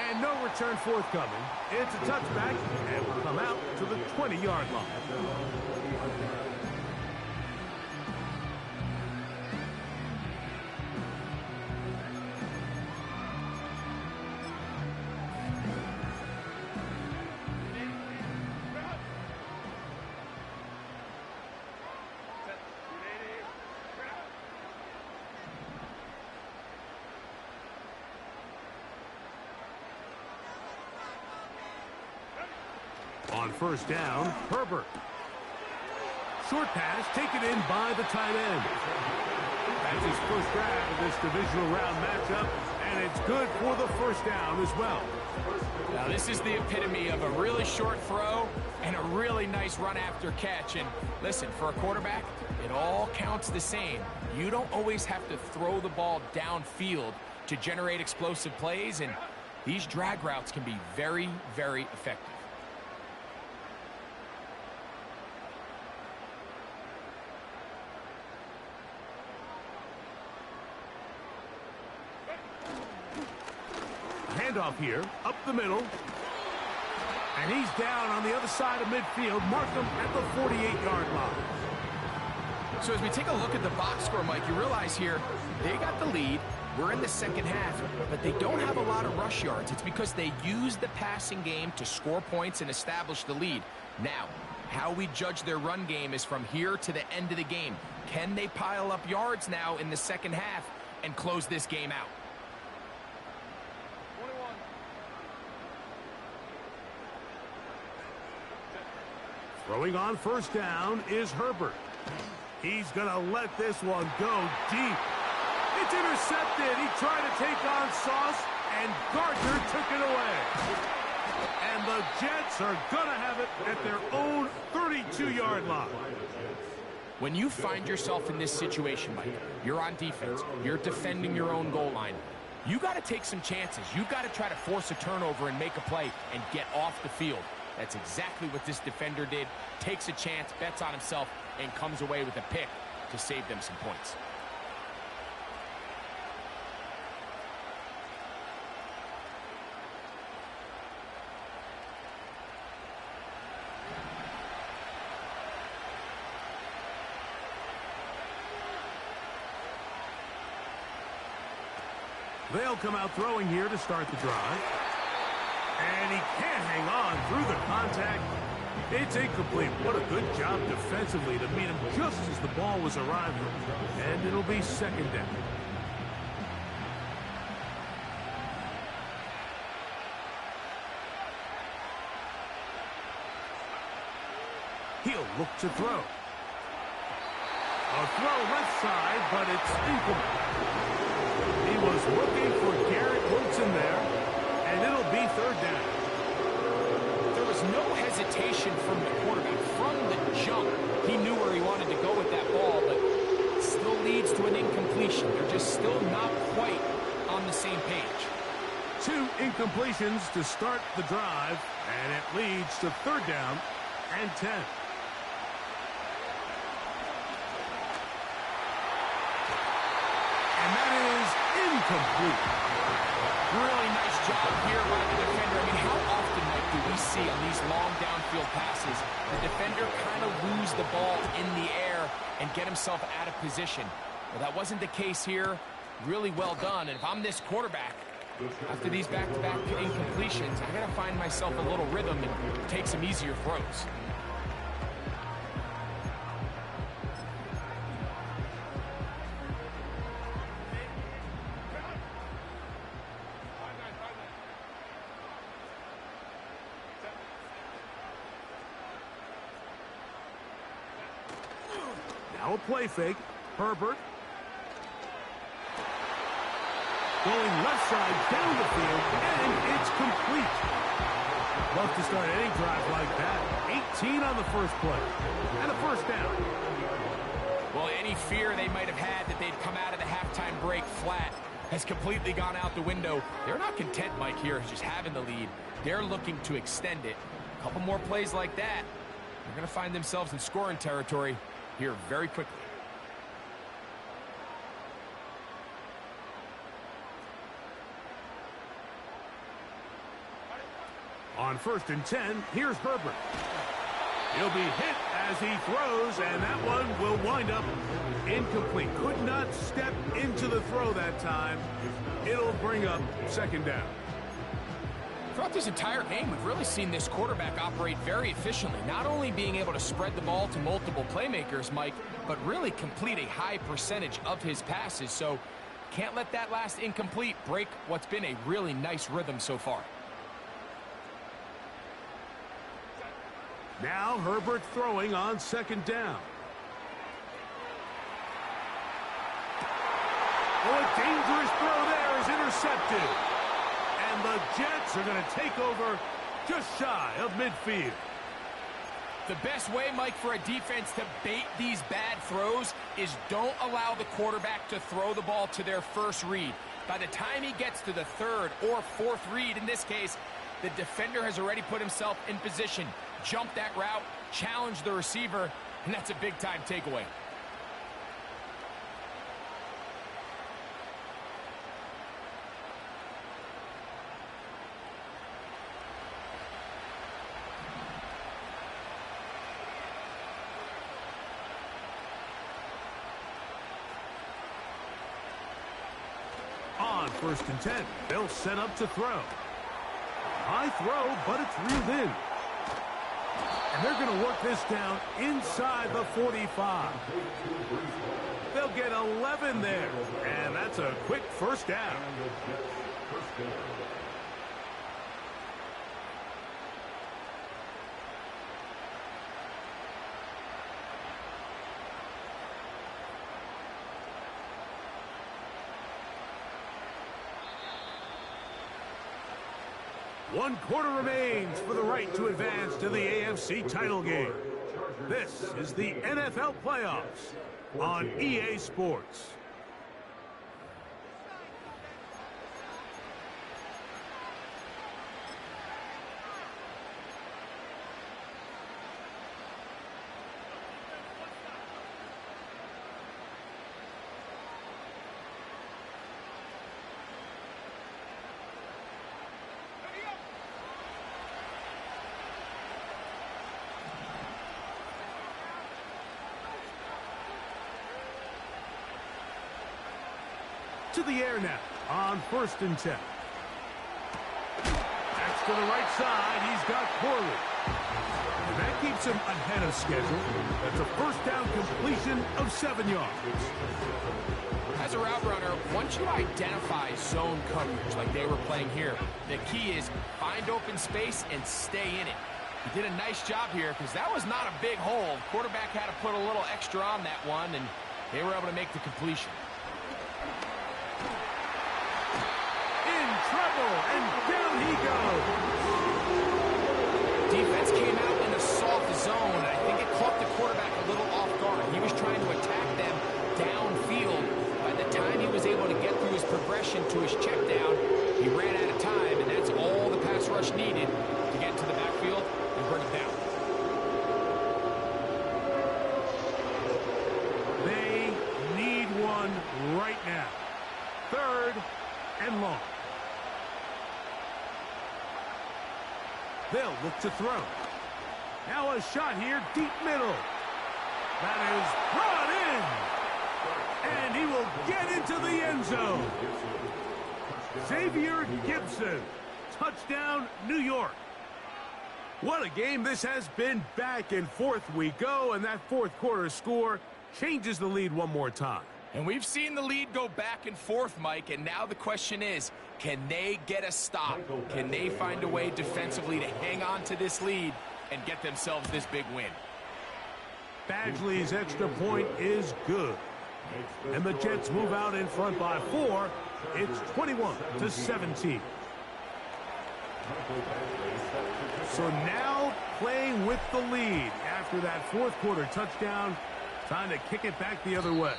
And no return forthcoming. It's a touchback and will come out to the 20-yard line. On first down, Herbert. Short pass taken in by the tight end. That's his first grab of this divisional round matchup, and it's good for the first down as well. Now, this is the epitome of a really short throw and a really nice run after catch. And listen, for a quarterback, it all counts the same. You don't always have to throw the ball downfield to generate explosive plays, and these drag routes can be very, very effective. Handoff here, up the middle. And he's down on the other side of midfield. Mark him at the 48-yard line. So as we take a look at the box score, Mike, you realize here, they got the lead. We're in the second half, but they don't have a lot of rush yards. It's because they use the passing game to score points and establish the lead. Now, how we judge their run game is from here to the end of the game. Can they pile up yards now in the second half and close this game out? Throwing on first down is Herbert. He's going to let this one go deep. It's intercepted. He tried to take on Sauce, and Gardner took it away. And the Jets are going to have it at their own 32-yard line. When you find yourself in this situation, Mike, you're on defense, you're defending your own goal line, you got to take some chances. You got to try to force a turnover and make a play and get off the field. That's exactly what this defender did. Takes a chance, bets on himself, and comes away with a pick to save them some points. They'll come out throwing here to start the drive. And he can't hang on through the contact. It's incomplete. What a good job defensively to meet him just as the ball was arriving. And it'll be second down. He'll look to throw. A throw left side, but it's incomplete. He was looking for Garrett Wilson there, and it'll be third down. There was no hesitation from the quarterback. From the jump, he knew where he wanted to go with that ball, but it still leads to an incompletion. They're just still not quite on the same page. 2 incompletions to start the drive, and it leads to 3rd down and 10. And that is incomplete. Really nice job here by the defender. I mean, how often, Mike, do we see on these long downfield passes the defender kind of lose the ball in the air and get himself out of position? Well, that wasn't the case here. Really well done. And if I'm this quarterback, after these back-to-back incompletions, I got to find myself a little rhythm and take some easier throws. Now a play fake. Herbert. Going left side down the field, and it's complete. Love to start any drive like that. 18 on the first play. And a 1st down. Well, any fear they might have had that they'd come out of the halftime break flat has completely gone out the window. They're not content, Mike, here, just having the lead. They're looking to extend it. A couple more plays like that, they're going to find themselves in scoring territory here very quickly. On 1st and 10, here's Herbert. He'll be hit as he throws, and that one will wind up incomplete. Could not step into the throw that time. It'll bring up 2nd down. Throughout this entire game, we've really seen this quarterback operate very efficiently, not only being able to spread the ball to multiple playmakers, Mike, but really complete a high percentage of his passes. So can't let that last incomplete break what's been a really nice rhythm so far. Now Herbert throwing on 2nd down. Oh, a dangerous throw there is intercepted. And the Jets are going to take over just shy of midfield. The best way, Mike, for a defense to bait these bad throws is don't allow the quarterback to throw the ball to their first read. By the time he gets to the 3rd or 4th read, in this case, the defender has already put himself in position. Jump that route, challenge the receiver, and that's a big-time takeaway. On 1st and 10, they'll set up to throw. High throw, but it's reeled in. And they're going to work this down inside the 45. They'll get 11 there, and that's a quick 1st down. One quarter remains for the right to advance to the AFC title game. This is the NFL Playoffs on EA Sports. To the air now on 1st and 10. That's to the right side. He's got Corley. And that keeps him ahead of schedule. That's a 1st down completion of 7 yards. As a route runner, once you identify zone coverage like they were playing here, the key is find open space and stay in it. He did a nice job here because that was not a big hole. Quarterback had to put a little extra on that one, and they were able to make the completion. Trouble, and down he goes. Defense came out in a soft zone, and I think it caught the quarterback a little off guard. He was trying to attack them downfield. By the time he was able to get through his progression to his check down, he ran out of time. 3rd and long. They'll look to throw. Now a shot here, deep middle. That is brought in. And he will get into the end zone. Xavier Gibson. Touchdown, New York. What a game this has been. Back and forth we go, and that fourth quarter score changes the lead one more time. And we've seen the lead go back and forth, Mike, and now the question is, can they get a stop? Can they find a way defensively to hang on to this lead and get themselves this big win? Badgley's extra point is good. And the Jets move out in front by 4. It's 21-17. So now playing with the lead after that fourth quarter touchdown. Time to kick it back the other way.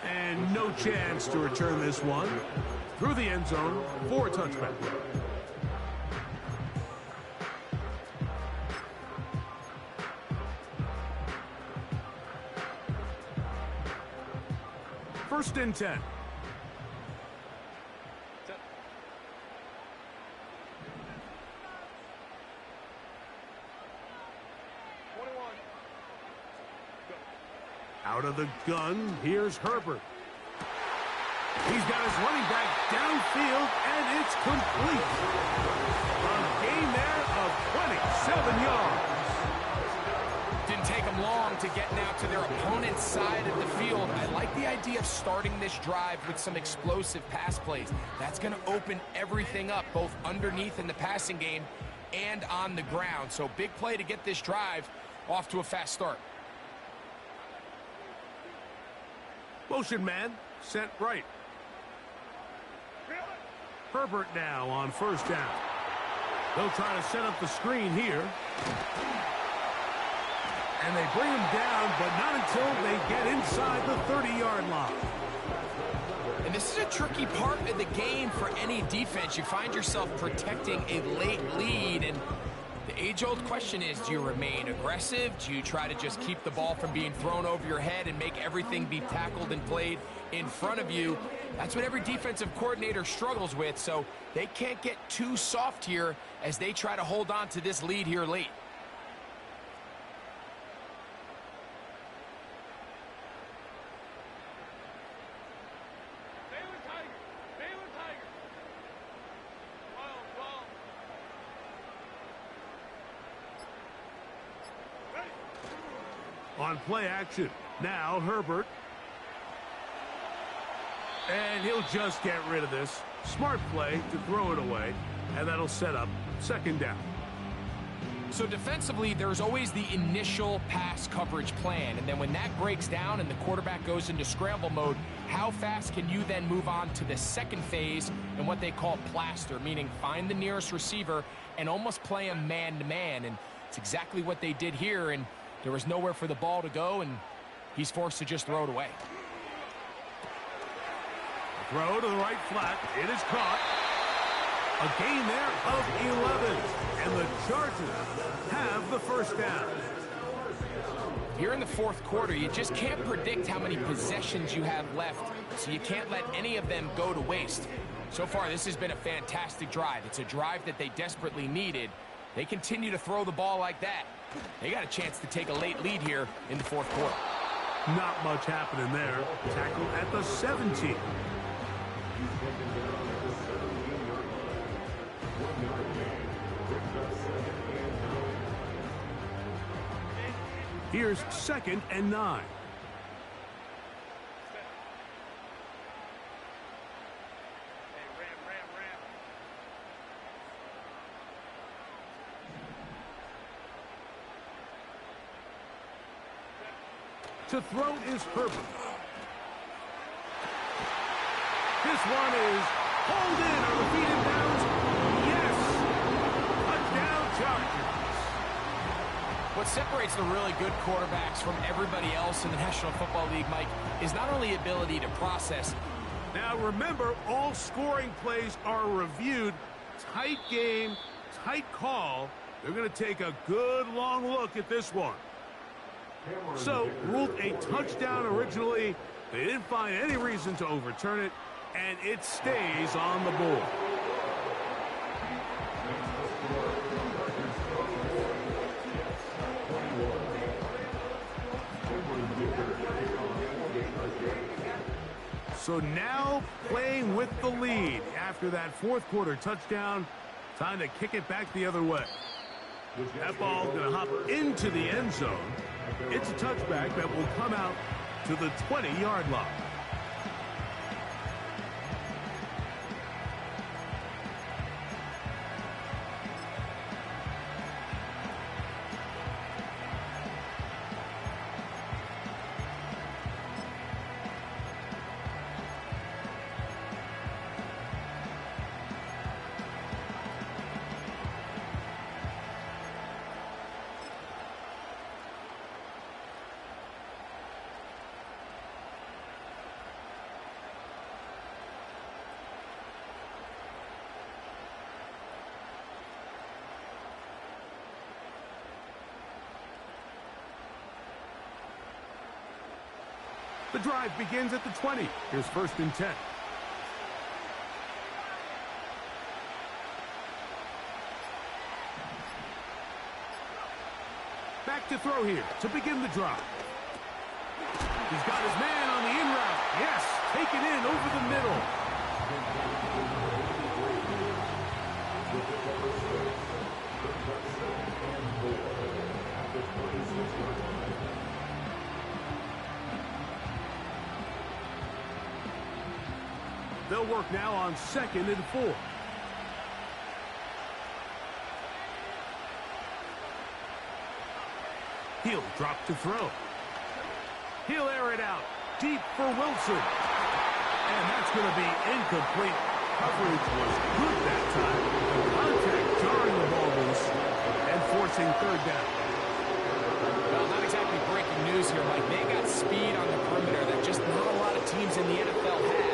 And no chance to return this one. Through the end zone for a touchback. First and 10. Out of the gun, here's Herbert. He's got his running back downfield, and it's complete. A gain there of 27 yards. Didn't take them long to get now to their opponent's side of the field. I like the idea of starting this drive with some explosive pass plays. That's going to open everything up, both underneath in the passing game and on the ground. So big play to get this drive off to a fast start. Motion man, set right. Herbert now on first down. They'll try to set up the screen here. And they bring him down, but not until they get inside the 30-yard line. And this is a tricky part of the game for any defense. You find yourself protecting a late lead, and the age-old question is, do you remain aggressive? Do you try to just keep the ball from being thrown over your head and make everything be tackled and played in front of you? That's what every defensive coordinator struggles with, so they can't get too soft here as they try to hold on to this lead here late. On play action, now Herbert. And he'll just get rid of this. Smart play to throw it away, and that'll set up second down. So defensively, there's always the initial pass coverage plan, and then when that breaks down and the quarterback goes into scramble mode, how fast can you then move on to the second phase and what they call plaster, meaning find the nearest receiver and almost play him man-to-man, and it's exactly what they did here, and there was nowhere for the ball to go, and he's forced to just throw it away. Throw to the right flat. It is caught. A gain there of 11. And the Chargers have the first down. Here in the fourth quarter, you just can't predict how many possessions you have left, so you can't let any of them go to waste. So far, this has been a fantastic drive. It's a drive that they desperately needed. They continue to throw the ball like that. They got a chance to take a late lead here in the fourth quarter. Not much happening there. Tackle at the 17. Here's second and 9. To throw is Herbert. This one is pulled in. Are the feet in bounds? Yes. Touchdown Chargers. What separates the really good quarterbacks from everybody else in the National Football League, Mike, is not only ability to process. Now remember, all scoring plays are reviewed. Tight game, tight call. They're going to take a good long look at this one. So, ruled a touchdown originally. They didn't find any reason to overturn it. And it stays on the board. So now playing with the lead after that fourth quarter touchdown. Time to kick it back the other way. That ball's going to hop into the end zone. It's a touchback that will come out to the 20-yard line. The drive begins at the 20. Here's 1st and 10. Back to throw here to begin the drive. He's got his man on the in route. Yes, take it in over the middle. They'll work now on 2nd and 4. He'll drop to throw. He'll air it out deep for Wilson. And that's going to be incomplete. Coverage was good that time. Contact jarring the ball loose and forcing 3rd down. Well, not exactly breaking news here, Mike. They got speed on the perimeter that just not a lot of teams in the NFL have.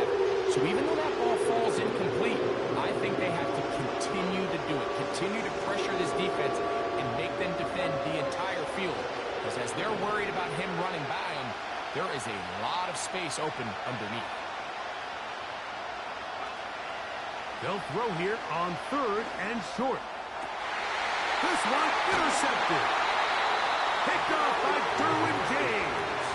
So even though that ball falls incomplete, I think they have to continue to do it. Continue to pressure this defense and make them defend the entire field. Because as they're worried about him running by them, there is a lot of space open underneath. They'll throw here on 3rd and short. This one intercepted. Picked off by Derwin James.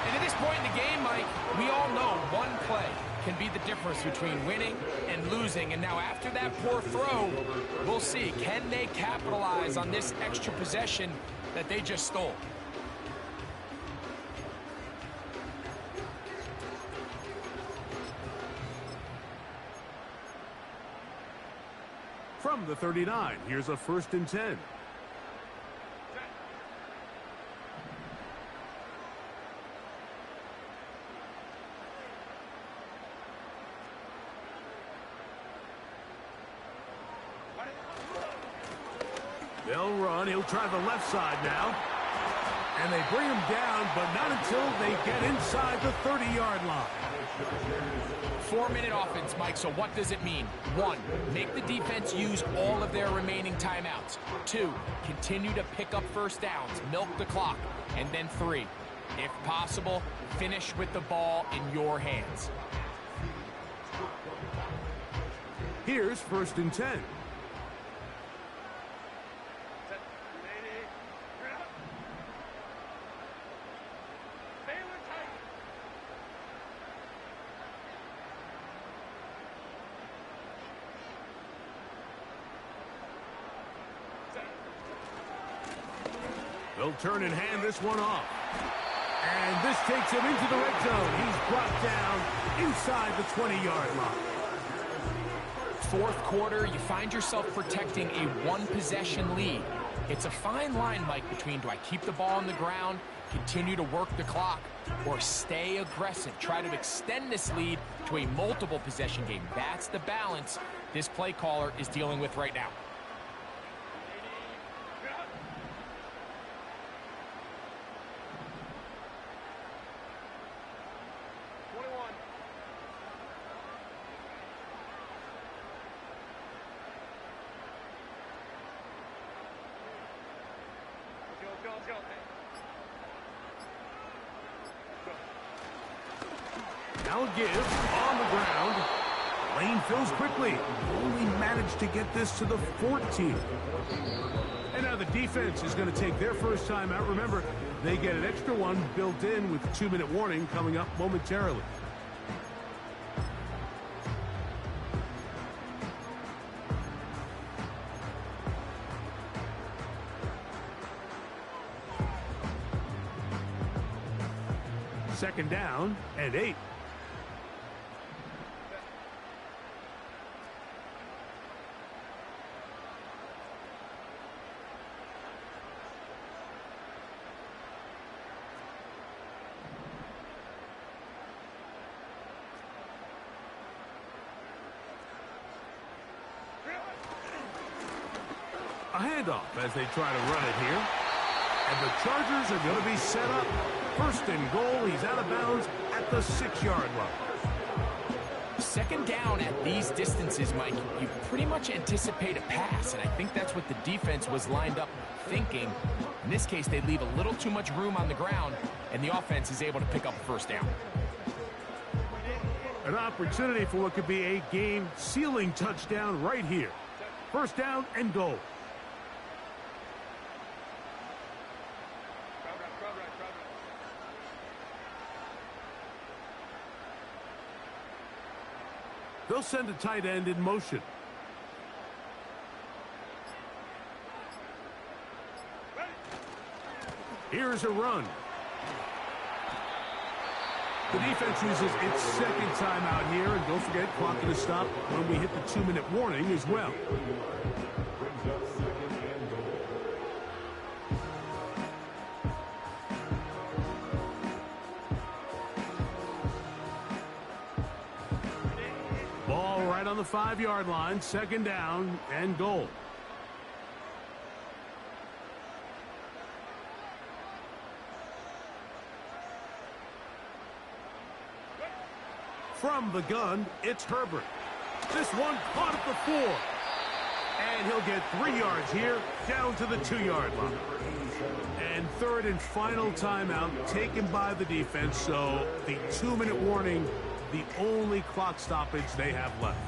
And at this point in the game, Mike, we all know one play can be the difference between winning and losing. And now after that poor throw, we'll see. Can they capitalize on this extra possession that they just stole? From the 39, here's a 1st and 10. They'll run. He'll try the left side now. And they bring him down, but not until they get inside the 30-yard line. 4-minute offense, Mike, so what does it mean? 1, make the defense use all of their remaining timeouts. 2, continue to pick up 1st downs, milk the clock. And then 3, if possible, finish with the ball in your hands. Here's 1st and 10. They'll turn and hand this one off. And this takes him into the red zone. He's brought down inside the 20-yard line. 4th quarter, you find yourself protecting a 1-possession lead. It's a fine line, Mike, between do I keep the ball on the ground, continue to work the clock, or stay aggressive, try to extend this lead to a multiple possession game. That's the balance this play caller is dealing with right now. Now a give on the ground. Lane fills quickly. Only managed to get this to the 14. And now the defense is going to take their first time out. Remember, they get an extra one built in with a 2-minute warning coming up momentarily. Second down and 8. A handoff as they try to run it here. And the Chargers are going to be set up. First and goal. He's out of bounds at the 6-yard line. Second down at these distances, Mike, you pretty much anticipate a pass, and I think that's what the defense was lined up thinking. In this case, they leave a little too much room on the ground, and the offense is able to pick up a first down. An opportunity for what could be a game-sealing touchdown right here. First down and goal. They'll send a tight end in motion. Here's a run. The defense uses its second time out here, and don't forget, clock going to stop when we hit the 2-minute warning as well. Ball right on the 5-yard line, second down and goal. From the gun, it's Herbert. This one caught at the 4. And he'll get 3 yards here, down to the 2-yard line. And third and final timeout taken by the defense, so the 2-minute warning, the only clock stoppage they have left.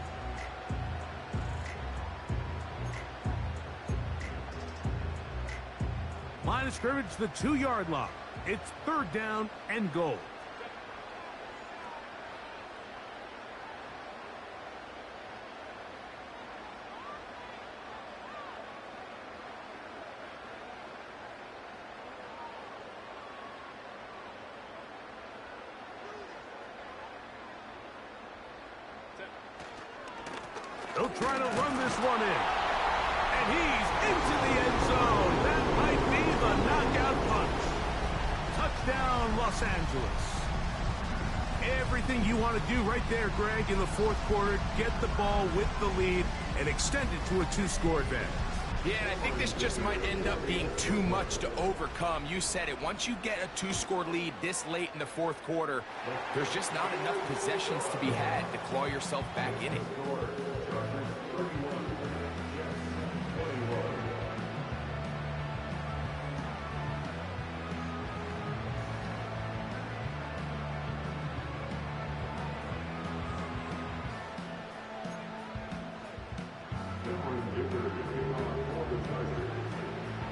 Line of scrimmage, the 2-yard line. It's third down and goal. They'll try to run this one in. And he's into the end zone. That might be the knockout punch. Touchdown, Los Angeles. Everything you want to do right there, Greg, in the fourth quarter. Get the ball with the lead and extend it to a 2-score advantage. Yeah, and I think this just might end up being too much to overcome. You said it. Once you get a 2-score lead this late in the fourth quarter, there's just not enough possessions to be had to claw yourself back in it.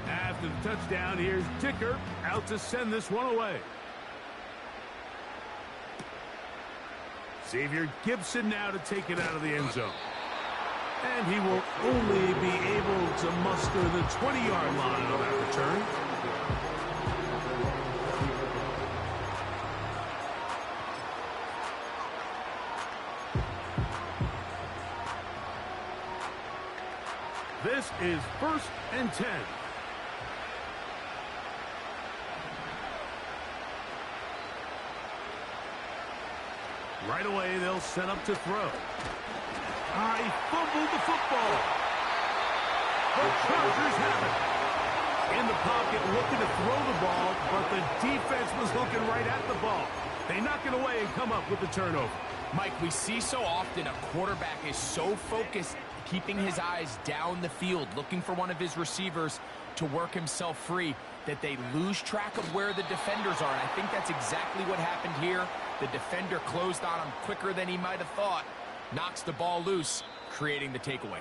After the touchdown, here's Dicker out to send this one away. Xavier Gibson now to take it out of the end zone. And he will only be able to muster the 20-yard line on that return. This is 1st and 10. Right away, they'll set up to throw. He fumbled the football. The Chargers have it. In the pocket, looking to throw the ball, but the defense was looking right at the ball. They knock it away and come up with the turnover. Mike, we see so often a quarterback is so focused keeping his eyes down the field, looking for one of his receivers to work himself free, that they lose track of where the defenders are. And I think that's exactly what happened here. The defender closed on him quicker than he might have thought, knocks the ball loose, creating the takeaway.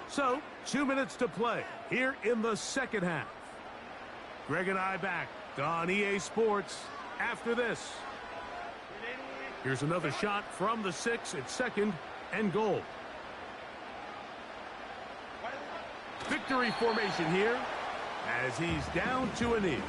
So, 2 minutes to play here in the second half. Greg and I back on EA Sports after this. Here's another shot from the 6. It's second and goal. Victory formation here as he's down to a knee.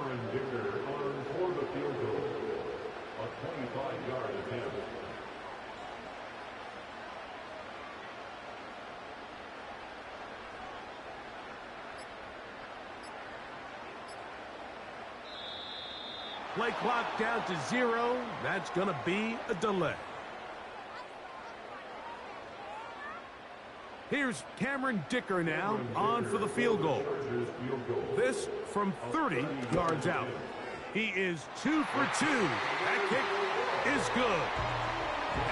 On for the field goal, a 25-yard attempt. Play clock down to 0. That's going to be a delay. Here's Cameron Dicker now on for the field goal. This from 30 yards out. He is 2 for 2. That kick is good.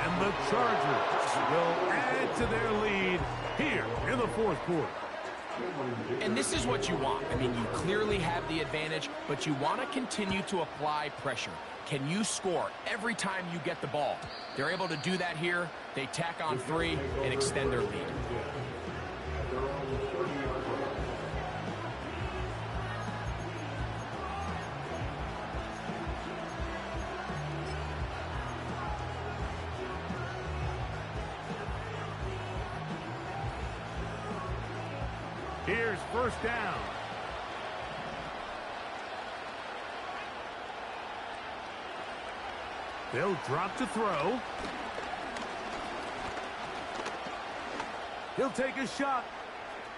And the Chargers will add to their lead here in the fourth quarter. And this is what you want. I mean, you clearly have the advantage, but you want to continue to apply pressure. Can you score every time you get the ball? They're able to do that here. They tack on 3 and extend their lead. Here's first down. They'll drop to throw. He'll take a shot.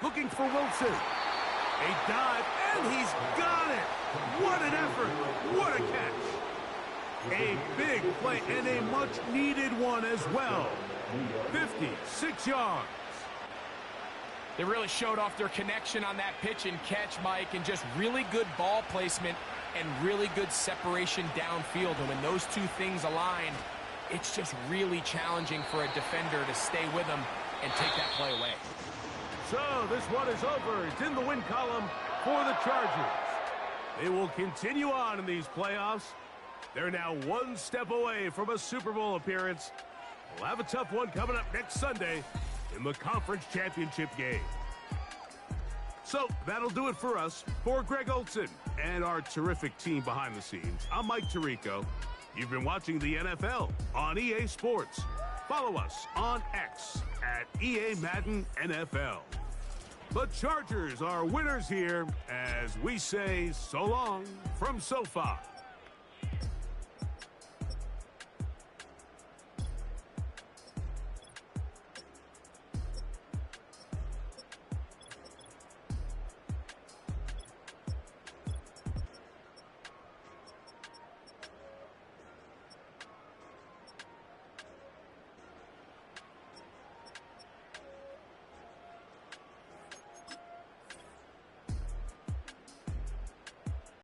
Looking for Wilson. A dive, and he's got it. What an effort. What a catch. A big play and a much-needed one as well. 56 yards. They really showed off their connection on that pitch and catch, Mike, and just really good ball placement and really good separation downfield. And when those two things align, it's just really challenging for a defender to stay with them and take that play away. So this one is over. It's in the win column for the Chargers. They will continue on in these playoffs. They're now one step away from a Super Bowl appearance. We'll have a tough one coming up next Sunday in the conference championship game. So that'll do it for us. For Greg Olson and our terrific team behind the scenes, I'm Mike Tirico. You've been watching the NFL on EA Sports. Follow us on X at EA Madden NFL. The Chargers are winners here as we say so long from SoFi.